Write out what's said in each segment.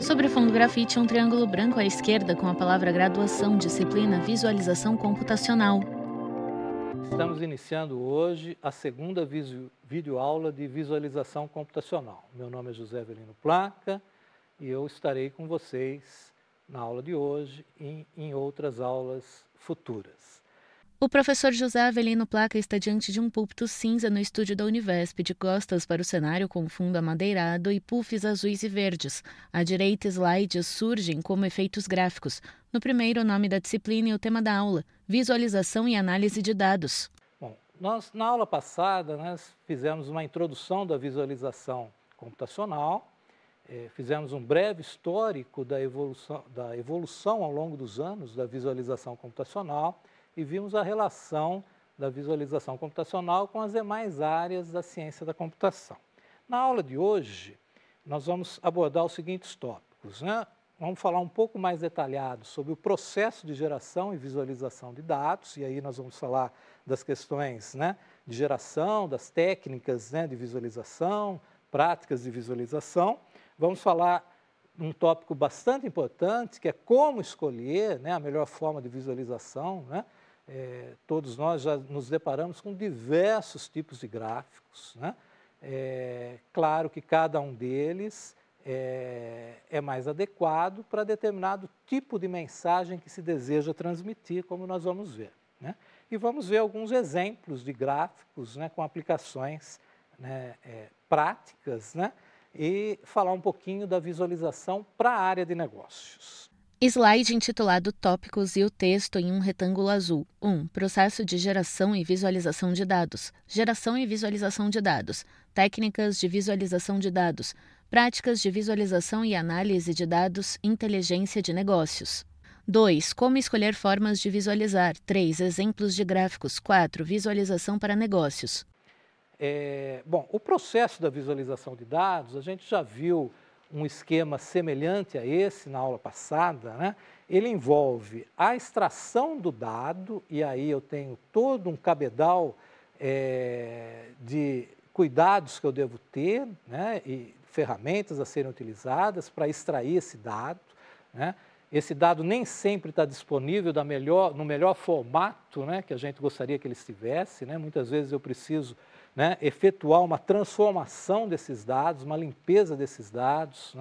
Sobre fundo grafite, um triângulo branco à esquerda com a palavra graduação, disciplina Visualização Computacional. Estamos iniciando hoje a segunda videoaula de visualização computacional. Meu nome é José Avelino Placa e eu estarei com vocês na aula de hoje e em outras aulas futuras. O professor José Avelino Placa está diante de um púlpito cinza no estúdio da Univesp, de costas para o cenário com fundo amadeirado e puffs azuis e verdes. À direita, slides surgem como efeitos gráficos. No primeiro, o nome da disciplina e o tema da aula: visualização e análise de dados. Bom, nós na aula passada fizemos uma introdução da visualização computacional, fizemos um breve histórico da evolução ao longo dos anos da visualização computacional e vimos a relação da visualização computacional com as demais áreas da ciência da computação. Na aula de hoje, nós vamos abordar os seguintes tópicos, Vamos falar um pouco mais detalhado sobre o processo de geração e visualização de dados, e aí nós vamos falar das questões de geração, das técnicas de visualização, práticas de visualização. Vamos falar um tópico bastante importante, que é como escolher a melhor forma de visualização. Todos nós já nos deparamos com diversos tipos de gráficos. Claro que cada um deles é mais adequado para determinado tipo de mensagem que se deseja transmitir, como nós vamos ver. E vamos ver alguns exemplos de gráficos com aplicações práticas, e falar um pouquinho da visualização para a área de negócios. Slide intitulado Tópicos e o texto em um retângulo azul. 1. Processo de geração e visualização de dados. Geração e visualização de dados. Técnicas de visualização de dados. Práticas de visualização e análise de dados. Inteligência de negócios. 2. Como escolher formas de visualizar. 3. Exemplos de gráficos. 4. Visualização para negócios. Bom, o processo da visualização de dados, a gente já viu um esquema semelhante a esse na aula passada. Ele envolve a extração do dado, e aí eu tenho todo um cabedal de cuidados que eu devo ter, e ferramentas a serem utilizadas para extrair esse dado. Esse dado nem sempre está disponível no melhor formato que a gente gostaria que ele estivesse. Muitas vezes eu preciso efetuar uma transformação desses dados, uma limpeza desses dados,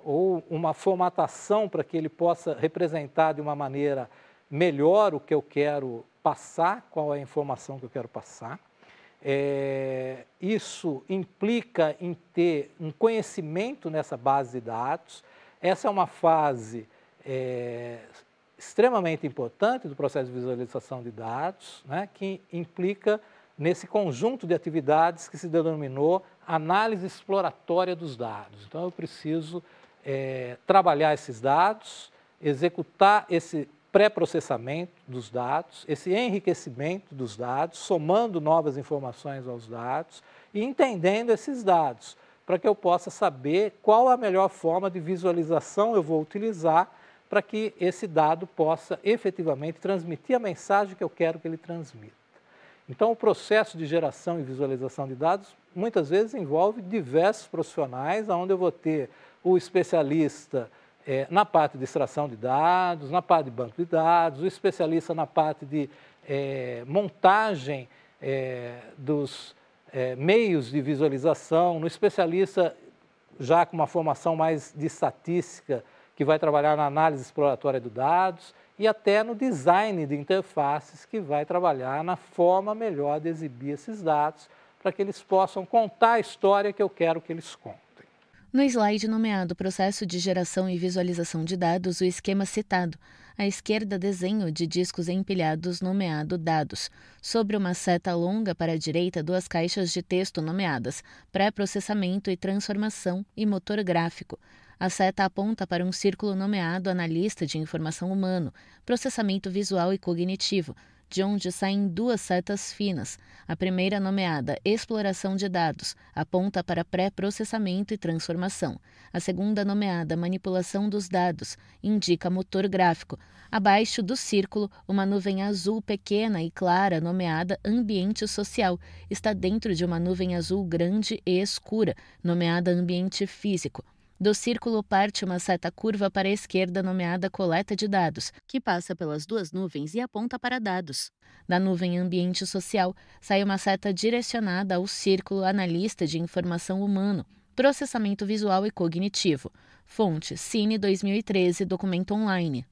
ou uma formatação para que ele possa representar de uma maneira melhor o que eu quero passar, qual é a informação que eu quero passar. Isso implica em ter um conhecimento nessa base de dados. Essa é uma fase extremamente importante do processo de visualização de dados, que implica nesse conjunto de atividades que se denominou análise exploratória dos dados. Então, eu preciso trabalhar esses dados, executar esse pré-processamento dos dados, esse enriquecimento dos dados, somando novas informações aos dados e entendendo esses dados, para que eu possa saber qual a melhor forma de visualização eu vou utilizar para que esse dado possa efetivamente transmitir a mensagem que eu quero que ele transmita. Então, o processo de geração e visualização de dados muitas vezes envolve diversos profissionais, onde eu vou ter o especialista na parte de extração de dados, na parte de banco de dados, o especialista na parte de montagem dos meios de visualização, no especialista já com uma formação mais de estatística, que vai trabalhar na análise exploratória de dados, e até no design de interfaces, que vai trabalhar na forma melhor de exibir esses dados, para que eles possam contar a história que eu quero que eles contem. No slide nomeado Processo de Geração e Visualização de Dados, o esquema citado. À esquerda, desenho de discos empilhados nomeado Dados. Sobre uma seta longa para a direita, 2 caixas de texto nomeadas Pré-processamento e Transformação e Motor gráfico. A seta aponta para um círculo nomeado Analista de Informação Humano, Processamento Visual e Cognitivo. de onde saem duas setas finas. A primeira, nomeada Exploração de Dados, aponta para pré-processamento e transformação. A segunda, nomeada Manipulação dos Dados, indica motor gráfico. Abaixo do círculo, uma nuvem azul pequena e clara, nomeada Ambiente Social, está dentro de uma nuvem azul grande e escura, nomeada Ambiente Físico. Do círculo parte uma seta curva para a esquerda nomeada Coleta de Dados, que passa pelas duas nuvens e aponta para dados. Da nuvem Ambiente Social sai uma seta direcionada ao círculo Analista de Informação Humano, Processamento Visual e Cognitivo. Fonte Cine 2013, documento online.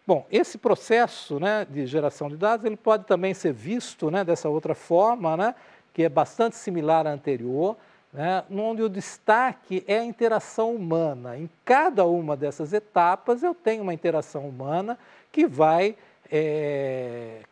Bom, esse processo, né, de geração de dados, ele pode também ser visto, né, dessa outra forma, né, que é bastante similar à anterior, né, onde o destaque é a interação humana. Em cada uma dessas etapas eu tenho uma interação humana que vai,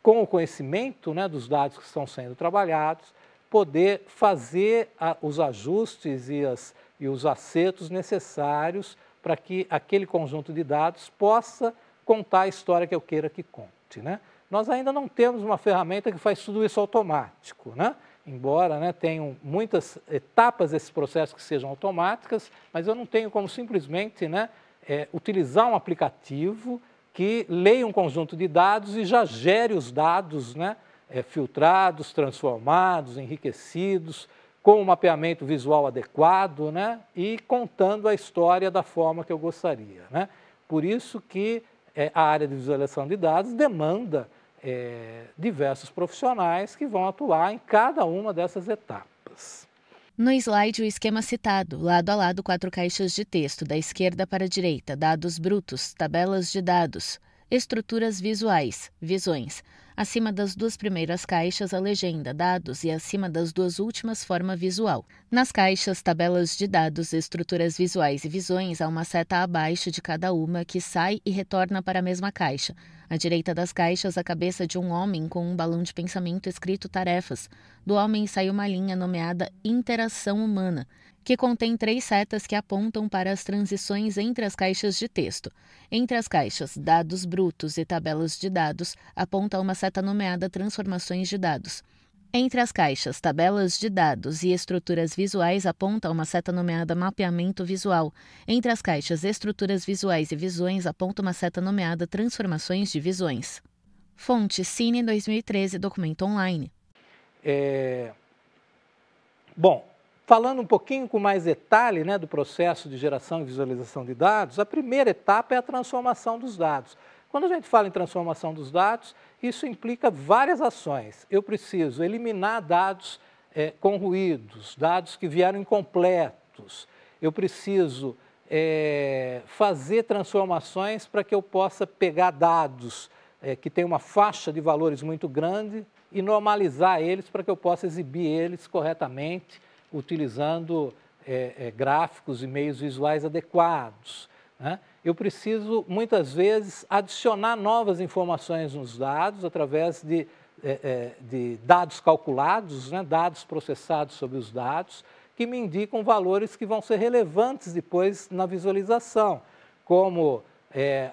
com o conhecimento, né, dos dados que estão sendo trabalhados, poder fazer os ajustes e os acertos necessários para que aquele conjunto de dados possa contar a história que eu queira que conte, né? Nós ainda não temos uma ferramenta que faz tudo isso automático, né? Embora, né, tenham muitas etapas desse processo que sejam automáticas, mas eu não tenho como simplesmente, né, utilizar um aplicativo que leia um conjunto de dados e já gere os dados, né, filtrados, transformados, enriquecidos, com um mapeamento visual adequado, né, e contando a história da forma que eu gostaria, né? Por isso que a área de visualização de dados demanda diversos profissionais que vão atuar em cada uma dessas etapas. No slide, o esquema citado, lado a lado 4 caixas de texto, da esquerda para a direita, dados brutos, tabelas de dados, estruturas visuais, visões. Acima das duas primeiras caixas, a legenda, dados, e acima das duas últimas, forma visual. Nas caixas, tabelas de dados, estruturas visuais e visões, há uma seta abaixo de cada uma que sai e retorna para a mesma caixa. À direita das caixas, a cabeça de um homem com um balão de pensamento escrito tarefas. Do homem sai uma linha nomeada Interação Humana, que contém 3 setas que apontam para as transições entre as caixas de texto. Entre as caixas Dados Brutos e Tabelas de Dados, aponta uma seta nomeada Transformações de Dados. Entre as caixas Tabelas de Dados e Estruturas Visuais, aponta uma seta nomeada Mapeamento Visual. Entre as caixas Estruturas Visuais e Visões, aponta uma seta nomeada Transformações de Visões. Fonte Cine 2013, documento online. Bom, falando um pouquinho com mais detalhe, né, do processo de geração e visualização de dados, a primeira etapa é a transformação dos dados. Quando a gente fala em transformação dos dados, isso implica várias ações. Eu preciso eliminar dados com ruídos, dados que vieram incompletos. Eu preciso fazer transformações para que eu possa pegar dados que têm uma faixa de valores muito grande e normalizar eles para que eu possa exibir eles corretamente, utilizando gráficos e meios visuais adequados, né? Eu preciso, muitas vezes, adicionar novas informações nos dados através de dados calculados, né? Dados processados sobre os dados, que me indicam valores que vão ser relevantes depois na visualização, como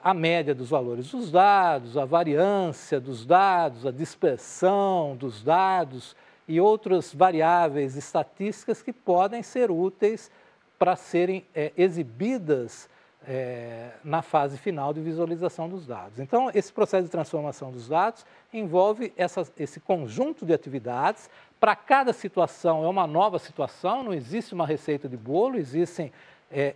a média dos valores dos dados, a variância dos dados, a dispersão dos dados, e outras variáveis estatísticas que podem ser úteis para serem exibidas na fase final de visualização dos dados. Então, esse processo de transformação dos dados envolve esse conjunto de atividades. Para cada situação é uma nova situação, não existe uma receita de bolo, existem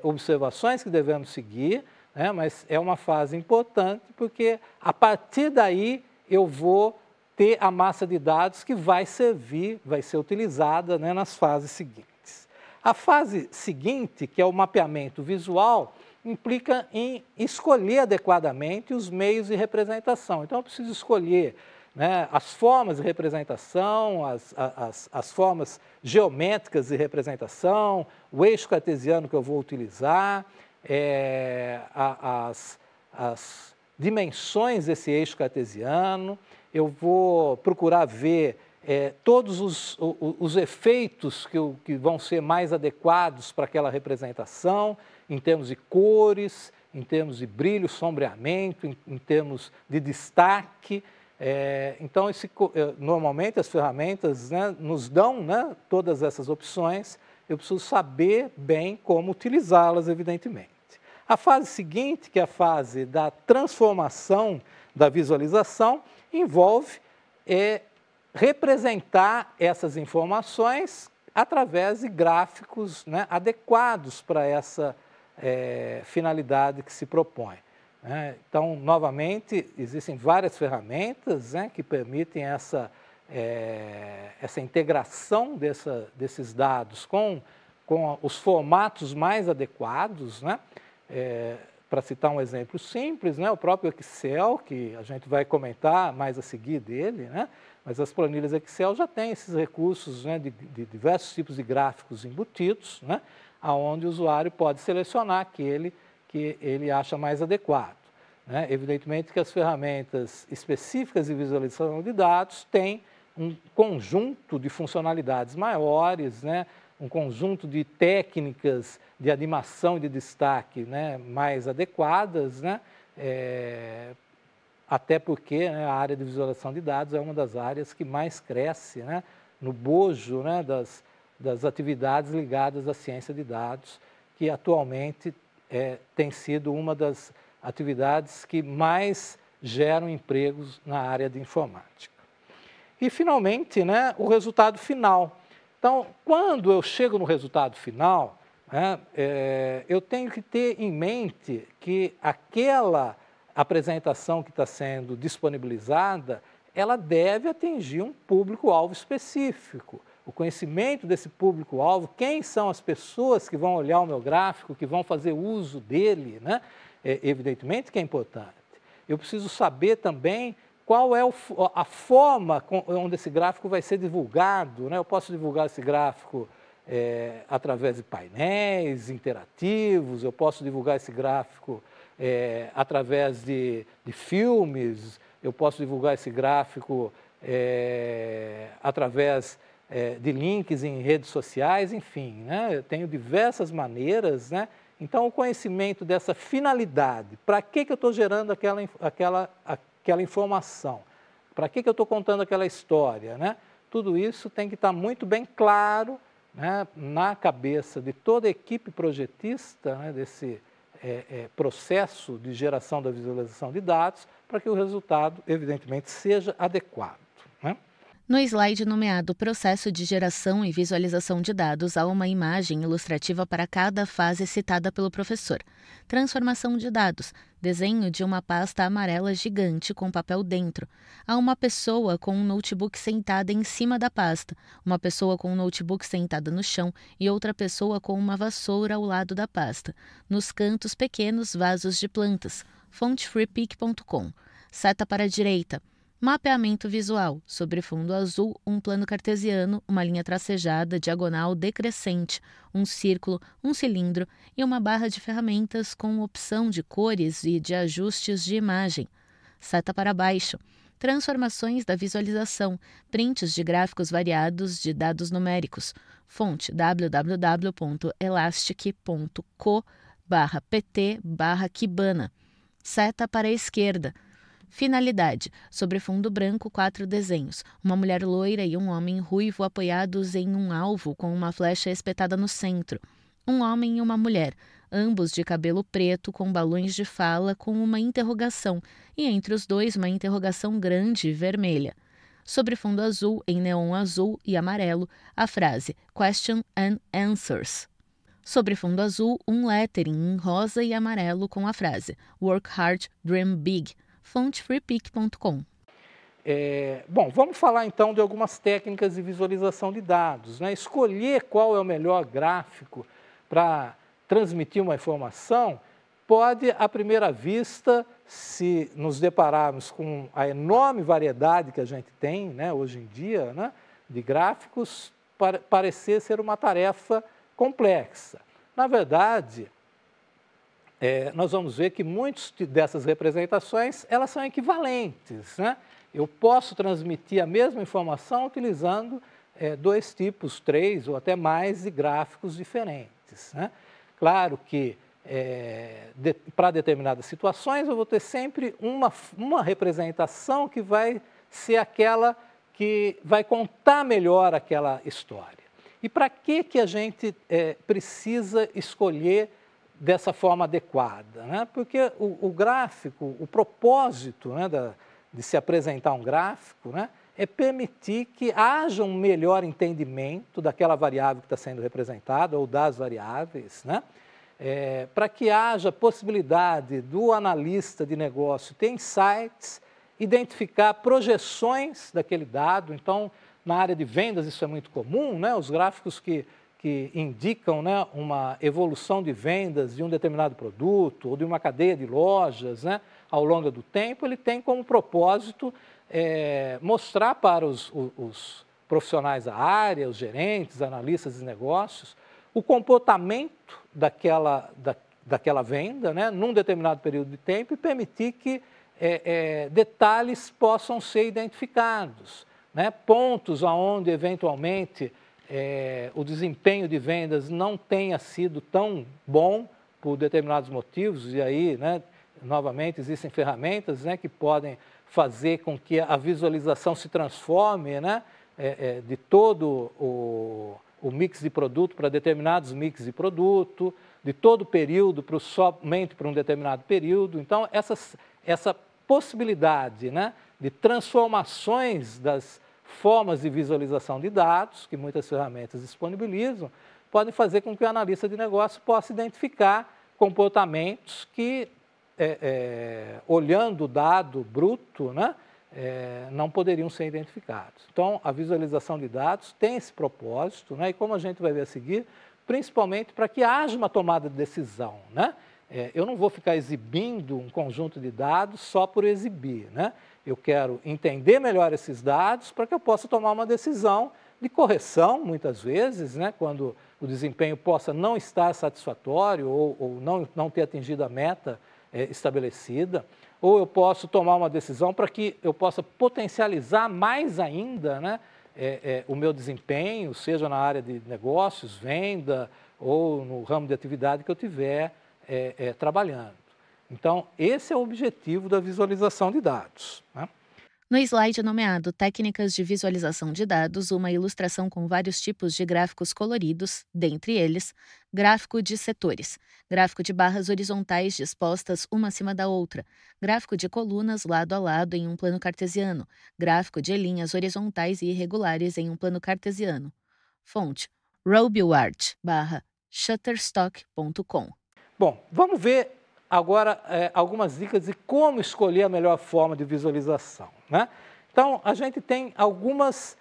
observações que devemos seguir, né, mas é uma fase importante porque a partir daí eu vou ter a massa de dados que vai servir, vai ser utilizada, né, nas fases seguintes. A fase seguinte, que é o mapeamento visual, implica em escolher adequadamente os meios de representação. Então, eu preciso escolher, né, as formas de representação, as formas geométricas de representação, o eixo cartesiano que eu vou utilizar, as dimensões desse eixo cartesiano. Eu vou procurar ver todos os efeitos que vão ser mais adequados para aquela representação, em termos de cores, em termos de brilho, sombreamento, em termos de destaque. Então, normalmente as ferramentas, né, nos dão, né, todas essas opções, eu preciso saber bem como utilizá-las, evidentemente. A fase seguinte, que é a fase da transformação da visualização, envolve representar essas informações através de gráficos, né, adequados para essa finalidade que se propõe. Então, novamente, existem várias ferramentas, né, que permitem essa integração desses dados com os formatos mais adequados, né? Para citar um exemplo simples, né, o próprio Excel, que a gente vai comentar mais a seguir dele, né, mas as planilhas Excel já têm esses recursos, né, de diversos tipos de gráficos embutidos, né, onde o usuário pode selecionar aquele que ele acha mais adequado. Né? Evidentemente que as ferramentas específicas de visualização de dados têm um conjunto de funcionalidades maiores, né? Um conjunto de técnicas de animação e de destaque, né, mais adequadas, né? Até porque, né, a área de visualização de dados é uma das áreas que mais cresce, né, no bojo, né, das atividades ligadas à ciência de dados, que atualmente tem sido uma das atividades que mais geram empregos na área de informática. E, finalmente, né, o resultado final. Então, quando eu chego no resultado final, né, eu tenho que ter em mente que aquela apresentação que está sendo disponibilizada, ela deve atingir um público-alvo específico. O conhecimento desse público-alvo, quem são as pessoas que vão olhar o meu gráfico, que vão fazer uso dele, né? Evidentemente que é importante. Eu preciso saber também qual é a forma onde esse gráfico vai ser divulgado, né? Eu posso divulgar esse gráfico através de painéis interativos, eu posso divulgar esse gráfico através de filmes, eu posso divulgar esse gráfico através de links em redes sociais, enfim, né? Eu tenho diversas maneiras, né? Então, o conhecimento dessa finalidade, para que eu estou gerando aquela informação, para que eu estou contando aquela história, né? Tudo isso tem que estar muito bem claro, né, na cabeça de toda a equipe projetista, né, desse processo de geração da visualização de dados, para que o resultado, evidentemente, seja adequado. Né? No slide nomeado Processo de Geração e Visualização de Dados, há uma imagem ilustrativa para cada fase citada pelo professor. Transformação de dados. Desenho de uma pasta amarela gigante com papel dentro. Há uma pessoa com um notebook sentada em cima da pasta, uma pessoa com um notebook sentada no chão e outra pessoa com uma vassoura ao lado da pasta. Nos cantos, pequenos vasos de plantas. Fonte freepik.com. Seta para a direita. Mapeamento visual. Sobre fundo azul, um plano cartesiano, uma linha tracejada, diagonal decrescente, um círculo, um cilindro e uma barra de ferramentas com opção de cores e de ajustes de imagem. Seta para baixo. Transformações da visualização. Prints de gráficos variados de dados numéricos. Fonte www.elastic.co/pt/Kibana. Seta para a esquerda. Finalidade. Sobre fundo branco, 4 desenhos. Uma mulher loira e um homem ruivo apoiados em um alvo com uma flecha espetada no centro. Um homem e uma mulher, ambos de cabelo preto com balões de fala com uma interrogação e entre os dois uma interrogação grande e vermelha. Sobre fundo azul, em neon azul e amarelo, a frase Question and Answers. Sobre fundo azul, um lettering em rosa e amarelo com a frase Work Hard, Dream Big. Fonte freepik.com. Bom, vamos falar então de algumas técnicas de visualização de dados. Né? Escolher qual é o melhor gráfico para transmitir uma informação pode, à primeira vista, se nos depararmos com a enorme variedade que a gente tem, né, hoje em dia, né, de gráficos, parecer ser uma tarefa complexa. Na verdade, nós vamos ver que muitas dessas representações, elas são equivalentes, né? Eu posso transmitir a mesma informação utilizando 2 tipos, 3 ou até mais de gráficos diferentes, né? Claro que para determinadas situações, eu vou ter sempre uma representação que vai ser aquela que vai contar melhor aquela história. E para que a gente precisa escolher dessa forma adequada? Né? Porque o gráfico, o propósito, né, de se apresentar um gráfico, né, é permitir que haja um melhor entendimento daquela variável que está sendo representada ou das variáveis, né? Para que haja possibilidade do analista de negócio ter insights, identificar projeções daquele dado. Então, na área de vendas isso é muito comum, né? Os gráficos que indicam, né, uma evolução de vendas de um determinado produto ou de uma cadeia de lojas, né, ao longo do tempo, ele tem como propósito mostrar para os profissionais da área, os gerentes, analistas de negócios, o comportamento daquela venda, né, num determinado período de tempo e permitir que detalhes possam ser identificados, né, pontos onde eventualmente o desempenho de vendas não tenha sido tão bom por determinados motivos, e aí, né, novamente, existem ferramentas, né, que podem fazer com que a visualização se transforme, né, de todo o mix de produto para determinados mix de produto, de todo o período somente para um determinado período. Então, essa possibilidade, né, de transformações das formas de visualização de dados, que muitas ferramentas disponibilizam, podem fazer com que o analista de negócio possa identificar comportamentos que, olhando o dado bruto, né, não poderiam ser identificados. Então, a visualização de dados tem esse propósito, né, e como a gente vai ver a seguir, principalmente para que haja uma tomada de decisão, né? Eu não vou ficar exibindo um conjunto de dados só por exibir, né? Eu quero entender melhor esses dados para que eu possa tomar uma decisão de correção, muitas vezes, né, quando o desempenho possa não estar satisfatório ou não ter atingido a meta estabelecida, ou eu posso tomar uma decisão para que eu possa potencializar mais ainda, né, o meu desempenho, seja na área de negócios, venda ou no ramo de atividade que eu estiver trabalhando. Então, esse é o objetivo da visualização de dados, né? No slide nomeado Técnicas de Visualização de Dados, uma ilustração com vários tipos de gráficos coloridos, dentre eles, gráfico de setores, gráfico de barras horizontais dispostas uma acima da outra, gráfico de colunas lado a lado em um plano cartesiano, gráfico de linhas horizontais e irregulares em um plano cartesiano. Fonte: robillard/shutterstock.com. Bom, vamos ver agora algumas dicas de como escolher a melhor forma de visualização, né? Então, a gente tem alguns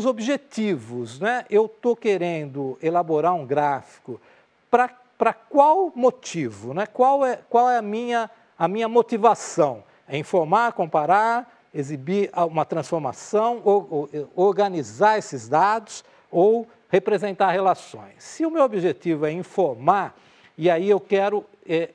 objetivos, né? Eu estou querendo elaborar um gráfico para qual motivo, né? Qual é a minha motivação? É informar, comparar, exibir uma transformação, ou organizar esses dados ou representar relações. Se o meu objetivo é informar, e aí eu quero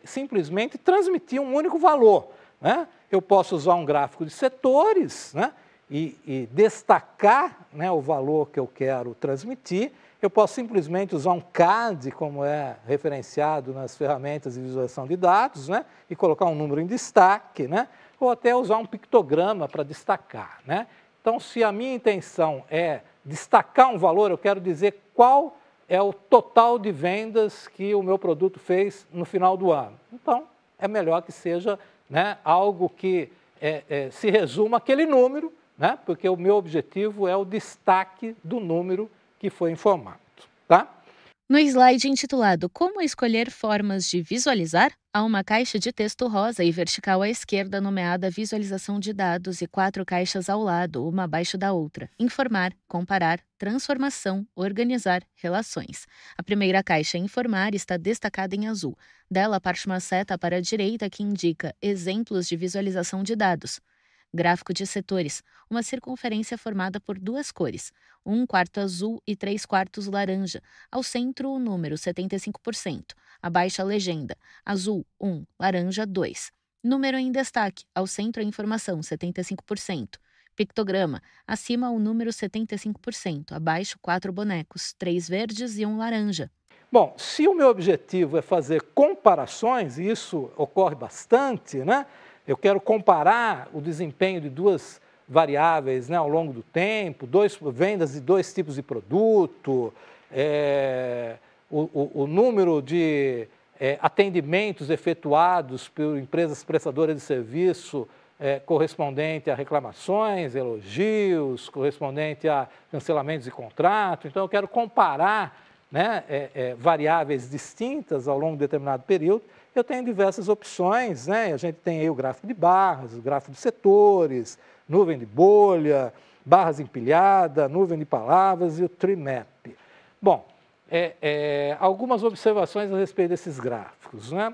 simplesmente transmitir um único valor, né? Eu posso usar um gráfico de setores, né, e destacar, né, o valor que eu quero transmitir. Eu posso simplesmente usar um CAD, como é referenciado nas ferramentas de visualização de dados, né, e colocar um número em destaque, né, ou até usar um pictograma para destacar, né? Então, se a minha intenção é destacar um valor, eu quero dizer qual é o total de vendas que o meu produto fez no final do ano. Então, é melhor que seja, né, algo que se resuma àquele número, né, porque o meu objetivo é o destaque do número que foi informado, tá? No slide intitulado Como escolher formas de visualizar, há uma caixa de texto rosa e vertical à esquerda nomeada Visualização de dados e 4 caixas ao lado, uma abaixo da outra. Informar, comparar, transformação, organizar, relações. A primeira caixa, Informar, está destacada em azul. Dela parte uma seta para a direita que indica Exemplos de visualização de dados. Gráfico de setores, uma circunferência formada por 2 cores, 1/4 azul e 3/4 laranja. Ao centro, o número 75%. Abaixo a legenda, azul 1, laranja 2. Número em destaque, ao centro a informação 75%. Pictograma, acima o número 75%, abaixo 4 bonecos, 3 verdes e 1 laranja. Bom, se o meu objetivo é fazer comparações, e isso ocorre bastante, né? Eu quero comparar o desempenho de duas variáveis, né, ao longo do tempo, vendas de dois tipos de produto, o número de atendimentos efetuados por empresas prestadoras de serviço correspondente a reclamações, elogios, correspondente a cancelamentos de contrato. Então, eu quero comparar, né, variáveis distintas ao longo de determinado período. Eu tenho diversas opções, né? A gente tem aí o gráfico de barras, o gráfico de setores, nuvem de bolha, barras empilhada, nuvem de palavras e o tree map. Bom, algumas observações a respeito desses gráficos, né?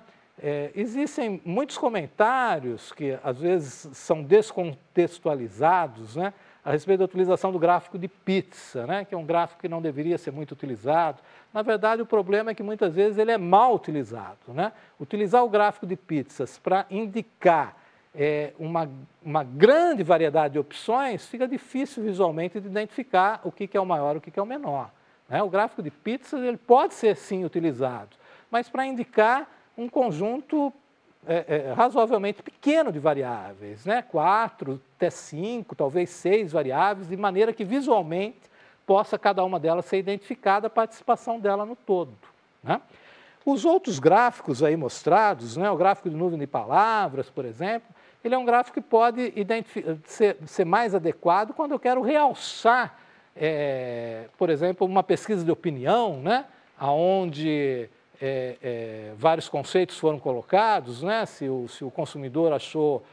Existem muitos comentários que às vezes são descontextualizados, né, a respeito da utilização do gráfico de pizza, né, que é um gráfico que não deveria ser muito utilizado. Na verdade, o problema é que muitas vezes ele é mal utilizado, né? Utilizar o gráfico de pizzas para indicar uma grande variedade de opções, fica difícil visualmente de identificar o que é o maior e o que é o menor, né? O gráfico de pizzas ele pode ser sim utilizado, mas para indicar um conjunto razoavelmente pequeno de variáveis, né? 4 até 5, talvez 6 variáveis, de maneira que visualmente possa cada uma delas ser identificada, a participação dela no todo, né? Os outros gráficos aí mostrados, né? O gráfico de nuvem de palavras, por exemplo, ele é um gráfico que pode ser mais adequado quando eu quero realçar, por exemplo, uma pesquisa de opinião, né? Onde vários conceitos foram colocados, né? Se o consumidor achou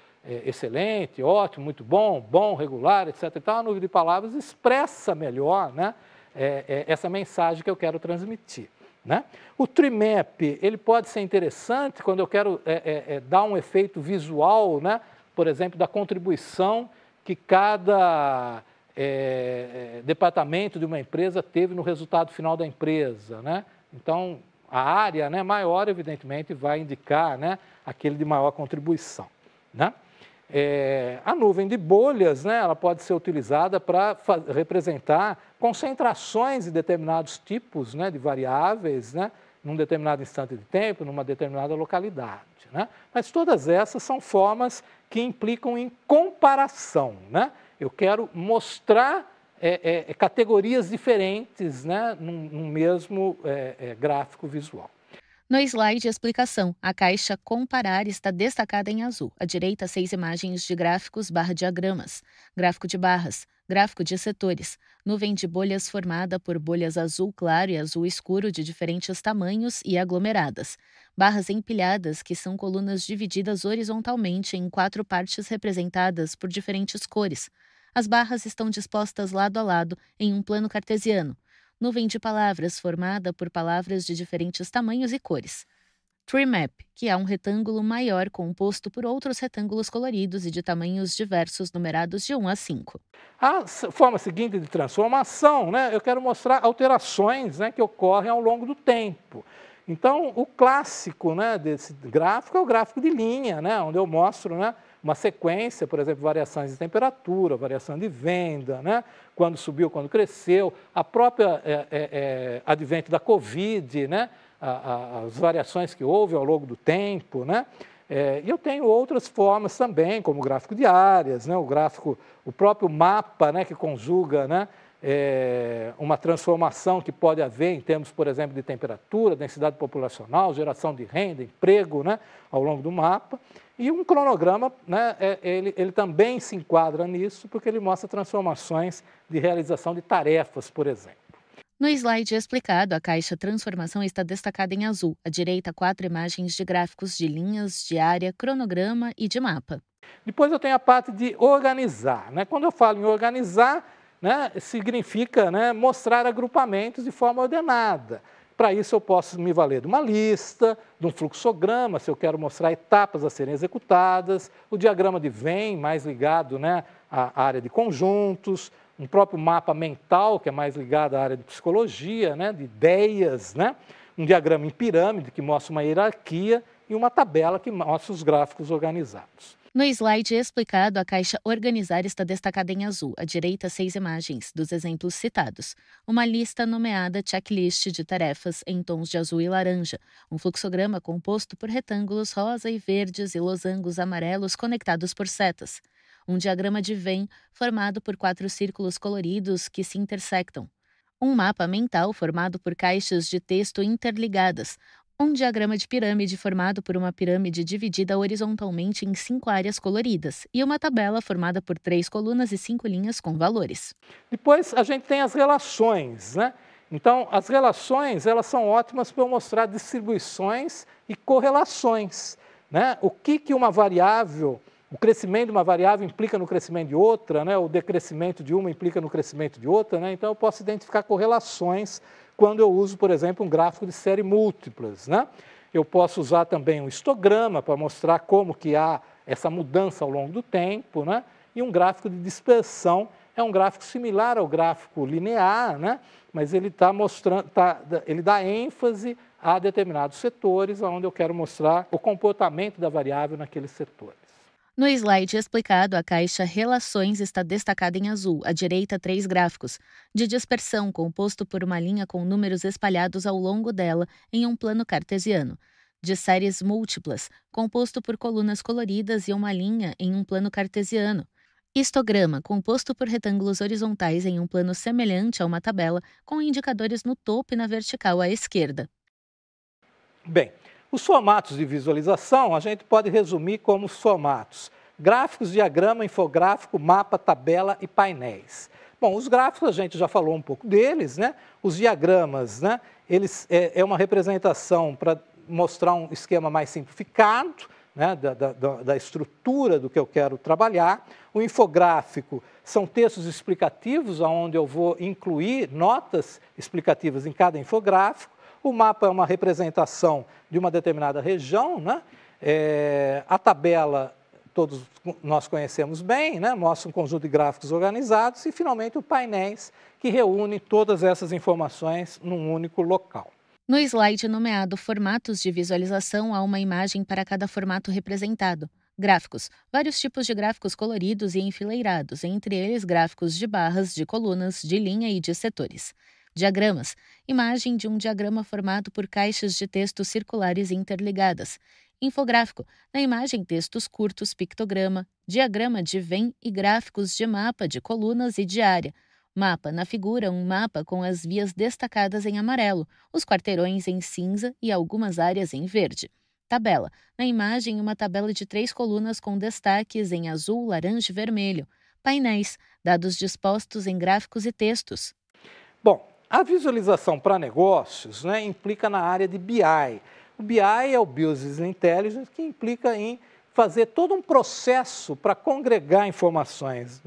excelente, ótimo, muito bom, bom, regular, etc. Então, a nuvem de palavras expressa melhor, né, essa mensagem que eu quero transmitir, né? O tree map, ele pode ser interessante quando eu quero dar um efeito visual, né, por exemplo, da contribuição que cada departamento de uma empresa teve no resultado final da empresa, né? Então, a área, né, maior, evidentemente, vai indicar, né, aquele de maior contribuição, né? A nuvem de bolhas, né, ela pode ser utilizada para representar concentrações de determinados tipos, né, de variáveis, né, num determinado instante de tempo, numa determinada localidade, né? Mas todas essas são formas que implicam em comparação, né? Eu quero mostrar categorias diferentes, né, num mesmo gráfico visual. No slide explicação, a caixa Comparar está destacada em azul. À direita, 6 imagens de gráficos diagramas, gráfico de barras, gráfico de setores, nuvem de bolhas formada por bolhas azul claro e azul escuro de diferentes tamanhos e aglomeradas, barras empilhadas, que são colunas divididas horizontalmente em 4 partes representadas por diferentes cores. As barras estão dispostas lado a lado em um plano cartesiano. Nuvem de palavras formada por palavras de diferentes tamanhos e cores. Tree map, que é um retângulo maior composto por outros retângulos coloridos e de tamanhos diversos numerados de 1 a 5. A forma seguinte de transformação, né, eu quero mostrar alterações, né, que ocorrem ao longo do tempo. Então, o clássico, né, desse gráfico é o gráfico de linha, né, onde eu mostro, né, uma sequência, por exemplo, variações de temperatura, variação de venda, né, quando subiu, quando cresceu, a própria advento da Covid, né, as variações que houve ao longo do tempo, né? E eu tenho outras formas também, como o gráfico de áreas, né, o próprio mapa, né, que conjuga, né, uma transformação que pode haver em termos, por exemplo, de temperatura, densidade populacional, geração de renda, emprego, né, ao longo do mapa. E um cronograma, né, ele também se enquadra nisso, porque ele mostra transformações de realização de tarefas, por exemplo. No slide explicado, a caixa Transformação está destacada em azul. À direita, 4 imagens de gráficos de linhas, de área, cronograma e de mapa. Depois eu tenho a parte de organizar, né? Quando eu falo em organizar, né, significa, né, mostrar agrupamentos de forma ordenada. Para isso eu posso me valer de uma lista, de um fluxograma, se eu quero mostrar etapas a serem executadas, o diagrama de Venn, mais ligado, né, à área de conjuntos, um próprio mapa mental, que é mais ligado à área de psicologia, né, de ideias, né, um diagrama em pirâmide, que mostra uma hierarquia, e uma tabela que mostra os gráficos organizados. No slide explicado, a caixa Organizar está destacada em azul, à direita 6 imagens dos exemplos citados, uma lista nomeada checklist de tarefas em tons de azul e laranja, um fluxograma composto por retângulos rosa e verdes e losangos amarelos conectados por setas, um diagrama de Venn formado por 4 círculos coloridos que se intersectam, um mapa mental formado por caixas de texto interligadas, um diagrama de pirâmide formado por uma pirâmide dividida horizontalmente em 5 áreas coloridas e uma tabela formada por 3 colunas e 5 linhas com valores. Depois a gente tem as relações, né? Então, as relações, elas são ótimas para eu mostrar distribuições e correlações, né? O que uma variável, o crescimento de uma variável implica no crescimento de outra, né? O decrescimento de uma implica no crescimento de outra, né? Então, eu posso identificar correlações quando eu uso, por exemplo, um gráfico de série múltiplas, né? Eu posso usar também um histograma para mostrar como que há essa mudança ao longo do tempo, né? E um gráfico de dispersão é um gráfico similar ao gráfico linear, né? Mas ele está mostrando, ele dá ênfase a determinados setores, onde eu quero mostrar o comportamento da variável naqueles setores. No slide explicado, a caixa Relações está destacada em azul, à direita 3 gráficos, de dispersão composto por uma linha com números espalhados ao longo dela em um plano cartesiano, de séries múltiplas, composto por colunas coloridas e uma linha em um plano cartesiano, histograma, composto por retângulos horizontais em um plano semelhante a uma tabela, com indicadores no topo e na vertical à esquerda. Bem, os formatos de visualização a gente pode resumir como os formatos: gráficos, diagrama, infográfico, mapa, tabela e painéis. Bom, os gráficos a gente já falou um pouco deles, né? Os diagramas, né? Eles é uma representação para mostrar um esquema mais simplificado, né? Da estrutura do que eu quero trabalhar. O infográfico são textos explicativos, onde eu vou incluir notas explicativas em cada infográfico. O mapa é uma representação de uma determinada região, né? A tabela, todos nós conhecemos bem, né? Mostra um conjunto de gráficos organizados. E, finalmente, o painéis, que reúne todas essas informações num único local. No slide nomeado Formatos de Visualização, há uma imagem para cada formato representado. Gráficos. Vários tipos de gráficos coloridos e enfileirados, entre eles gráficos de barras, de colunas, de linha e de setores. Diagramas. Imagem de um diagrama formado por caixas de texto circulares interligadas. Infográfico. Na imagem, textos curtos, pictograma, diagrama de Venn e gráficos de mapa de colunas e de área. Mapa. Na figura, um mapa com as vias destacadas em amarelo, os quarteirões em cinza e algumas áreas em verde. Tabela. Na imagem, uma tabela de 3 colunas com destaques em azul, laranja e vermelho. Painéis. Dados dispostos em gráficos e textos. Bom, a visualização para negócios, né, implica na área de BI. O BI é o Business Intelligence, que implica em fazer todo um processo para congregar informações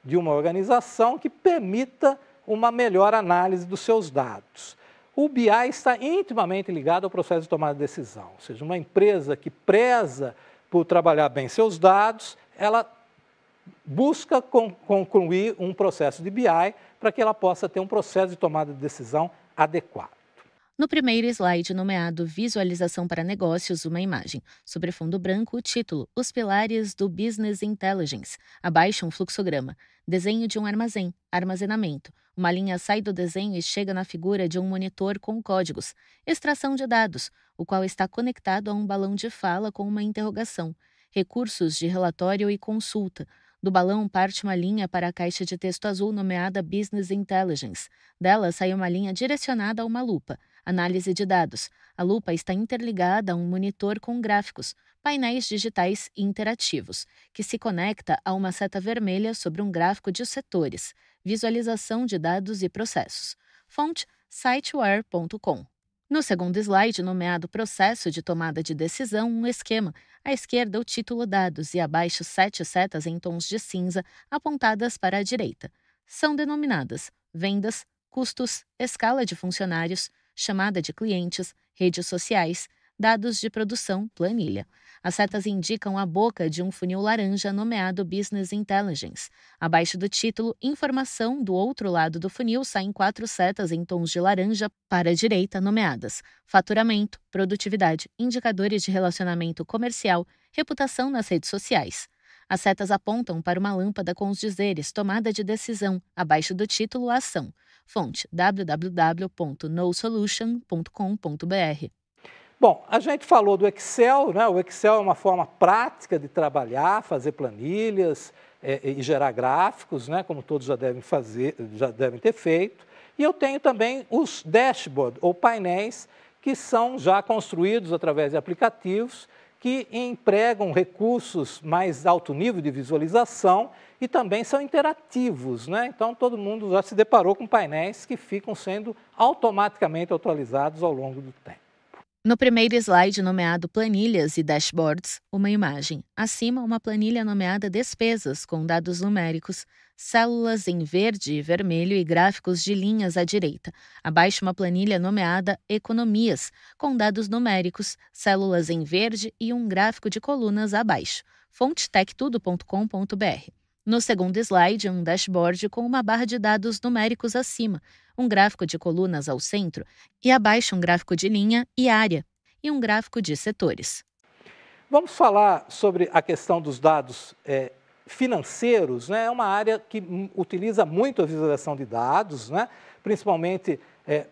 de uma organização que permita uma melhor análise dos seus dados. O BI está intimamente ligado ao processo de tomada de decisão, ou seja, uma empresa que preza por trabalhar bem seus dados, ela busca concluir um processo de BI para que ela possa ter um processo de tomada de decisão adequado. No primeiro slide nomeado Visualização para Negócios, uma imagem. Sobre fundo branco, o título Os Pilares do Business Intelligence. Abaixo, um fluxograma. Desenho de um armazém. Armazenamento. Uma linha sai do desenho e chega na figura de um monitor com códigos. Extração de dados, o qual está conectado a um balão de fala com uma interrogação. Recursos de relatório e consulta. Do balão parte uma linha para a caixa de texto azul nomeada Business Intelligence. Dela sai uma linha direcionada a uma lupa. Análise de dados. A lupa está interligada a um monitor com gráficos, painéis digitais interativos, que se conecta a uma seta vermelha sobre um gráfico de setores. Visualização de dados e processos. Fonte siteware.com. No segundo slide, nomeado Processo de Tomada de Decisão, um esquema. À esquerda, o título Dados e abaixo 7 setas em tons de cinza apontadas para a direita. São denominadas vendas, custos, escala de funcionários, chamada de clientes, redes sociais, Dados de produção, planilha. As setas indicam a boca de um funil laranja nomeado Business Intelligence. Abaixo do título, informação, do outro lado do funil saem 4 setas em tons de laranja para a direita nomeadas faturamento, produtividade, indicadores de relacionamento comercial, reputação nas redes sociais. As setas apontam para uma lâmpada com os dizeres tomada de decisão, abaixo do título ação. Fonte www.nosolution.com.br. Bom, a gente falou do Excel, né? O Excel é uma forma prática de trabalhar, fazer planilhas e gerar gráficos, né? Como todos já devem ter feito. E eu tenho também os dashboards, ou painéis, que são já construídos através de aplicativos que empregam recursos mais alto nível de visualização e também são interativos, né? Então, todo mundo já se deparou com painéis que ficam sendo automaticamente atualizados ao longo do tempo. No primeiro slide nomeado Planilhas e Dashboards, uma imagem. Acima, uma planilha nomeada Despesas, com dados numéricos, células em verde e vermelho e gráficos de linhas à direita. Abaixo, uma planilha nomeada Economias, com dados numéricos, células em verde e um gráfico de colunas abaixo. Fonte tectudo.com.br. No segundo slide, um dashboard com uma barra de dados numéricos acima, um gráfico de colunas ao centro e abaixo um gráfico de linha e área e um gráfico de setores. Vamos falar sobre a questão dos dados financeiros, né? É uma área que utiliza muito a visualização de dados, né? Principalmente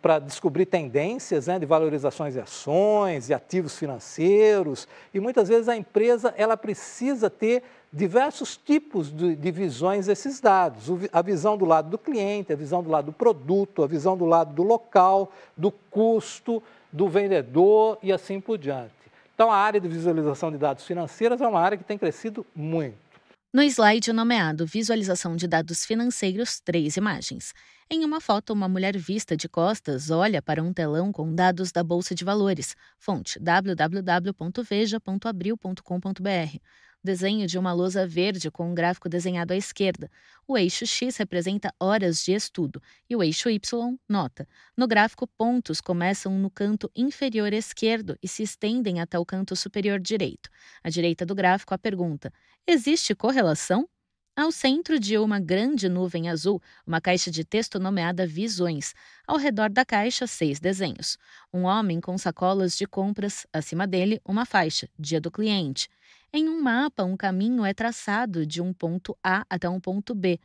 para descobrir tendências, né, de valorizações de ações e ativos financeiros. E muitas vezes a empresa ela precisa ter diversos tipos de visões desses dados. A visão do lado do cliente, a visão do lado do produto, a visão do lado do local, do custo, do vendedor e assim por diante. Então, a área de visualização de dados financeiros é uma área que tem crescido muito. No slide nomeado Visualização de dados financeiros, 3 imagens. Em uma foto, uma mulher vista de costas olha para um telão com dados da Bolsa de Valores. Fonte www.veja.abril.com.br. Desenho de uma lousa verde com um gráfico desenhado à esquerda. O eixo X representa horas de estudo e o eixo Y, nota. No gráfico, pontos começam no canto inferior esquerdo e se estendem até o canto superior direito. À direita do gráfico, a pergunta: existe correlação? Ao centro de uma grande nuvem azul, uma caixa de texto nomeada Visões. Ao redor da caixa, 6 desenhos. Um homem com sacolas de compras, acima dele, uma faixa, Dia do Cliente. Em um mapa, um caminho é traçado de um ponto A até um ponto B.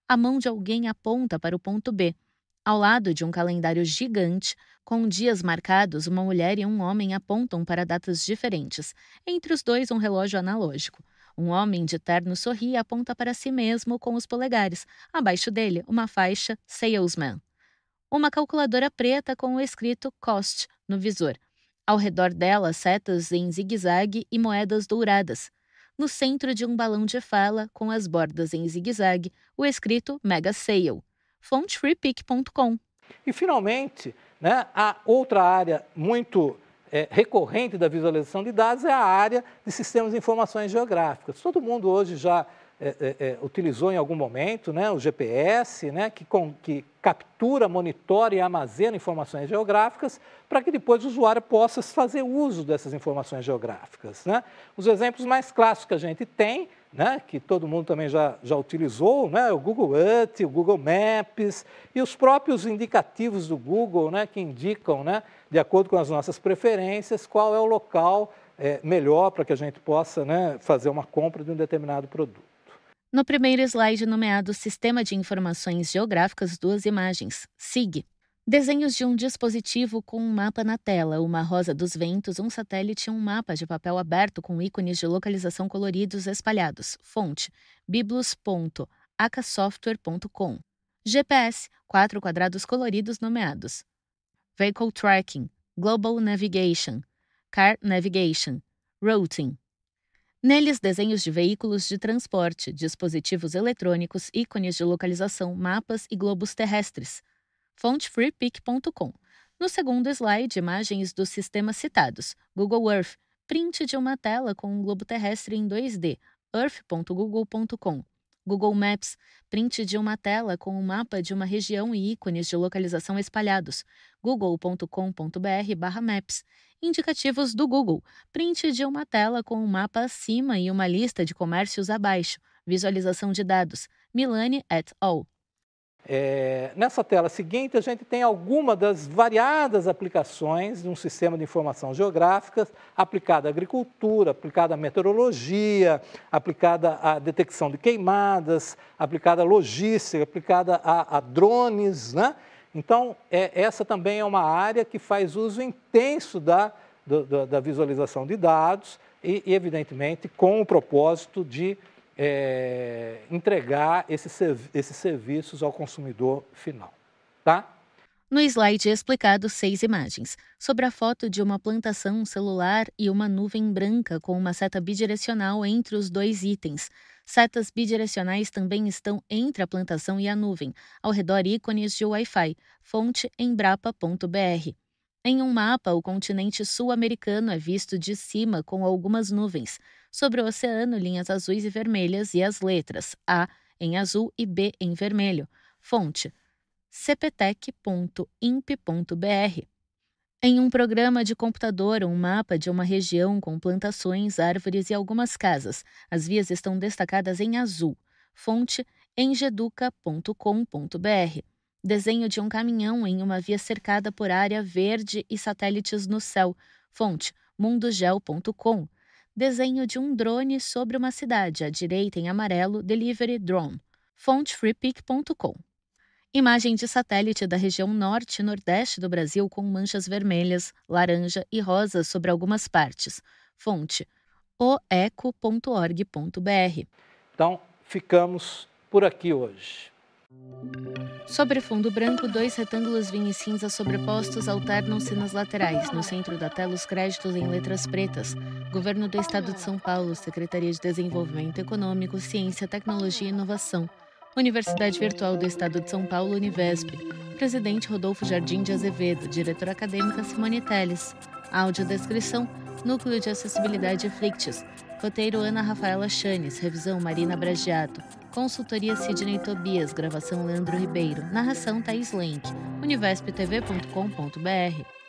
A mão de alguém aponta para o ponto B. Ao lado de um calendário gigante, com dias marcados, uma mulher e um homem apontam para datas diferentes. Entre os dois, um relógio analógico. Um homem de terno sorri e aponta para si mesmo com os polegares. Abaixo dele, uma faixa Salesman. Uma calculadora preta com o escrito Cost no visor. Ao redor dela, setas em zigue-zague e moedas douradas. No centro de um balão de fala, com as bordas em zigue-zague, o escrito Mega Sale. Fonte freepik.com. E, finalmente, né, a outra área muito recorrente da visualização de dados é a área de sistemas de informações geográficas. Todo mundo hoje já utilizou em algum momento, né, o GPS, né, que captura, monitora e armazena informações geográficas para que depois o usuário possa fazer uso dessas informações geográficas, né? Os exemplos mais clássicos que a gente tem, né, que todo mundo também já utilizou, né, o Google Earth, o Google Maps e os próprios indicativos do Google, né, que indicam, né, de acordo com as nossas preferências, qual é o local melhor para que a gente possa, né, fazer uma compra de um determinado produto. No primeiro slide nomeado Sistema de Informações Geográficas, 2 imagens. SIG. Desenhos de um dispositivo com um mapa na tela, uma rosa dos ventos, um satélite e um mapa de papel aberto com ícones de localização coloridos espalhados. Fonte: biblos.acasoftware.com. GPS, 4 quadrados coloridos nomeados. Vehicle Tracking, Global Navigation, Car Navigation, Routing. Neles, desenhos de veículos de transporte, dispositivos eletrônicos, ícones de localização, mapas e globos terrestres. Fonte freepik.com. No segundo slide, imagens dos sistemas citados. Google Earth, print de uma tela com um globo terrestre em 2D, earth.google.com. Google Maps, print de uma tela com um mapa de uma região e ícones de localização espalhados, google.com.br/maps. Indicativos do Google, print de uma tela com um mapa acima e uma lista de comércios abaixo, visualização de dados, Milani et al. Nessa tela seguinte, a gente tem algumas das variadas aplicações de um sistema de informação geográfica aplicada à agricultura, aplicada à meteorologia, aplicada à detecção de queimadas, aplicada à logística, aplicada a drones, né? Então, essa também é uma área que faz uso intenso da visualização de dados e, evidentemente, com o propósito de entregar esses serviços ao consumidor final, tá? No slide é explicado 6 imagens, sobre a foto de uma plantação celular e uma nuvem branca com uma seta bidirecional entre os 2 itens. Setas bidirecionais também estão entre a plantação e a nuvem, ao redor ícones de Wi-Fi, fonte embrapa.br. Em um mapa, o continente sul-americano é visto de cima com algumas nuvens. Sobre o oceano, linhas azuis e vermelhas e as letras A em azul e B em vermelho. Fonte cptec.imp.br. Em um programa de computador, um mapa de uma região com plantações, árvores e algumas casas. As vias estão destacadas em azul. Fonte engeduca.com.br. Desenho de um caminhão em uma via cercada por área verde e satélites no céu. Fonte mundogel.com. Desenho de um drone sobre uma cidade, à direita em amarelo, Delivery Drone. Fonte freepik.com. Imagem de satélite da região norte e nordeste do Brasil com manchas vermelhas, laranja e rosa sobre algumas partes. Fonte oeco.org.br. Então, ficamos por aqui hoje. Sobre fundo branco, 2 retângulos vinho e cinza sobrepostos alternam-se nas laterais. No centro da tela, os créditos em letras pretas. Governo do Estado de São Paulo, Secretaria de Desenvolvimento Econômico, Ciência, Tecnologia e Inovação. Universidade Virtual do Estado de São Paulo, Univesp. Presidente Rodolfo Jardim de Azevedo. Diretora acadêmica Simone Telles. Audiodescrição, Núcleo de Acessibilidade Flictis. Roteiro Ana Rafaela Chanes. Revisão Marina Bragiato. Consultoria Sidney Tobias. Gravação Leandro Ribeiro. Narração Thaís Lenk. univesptv.com.br.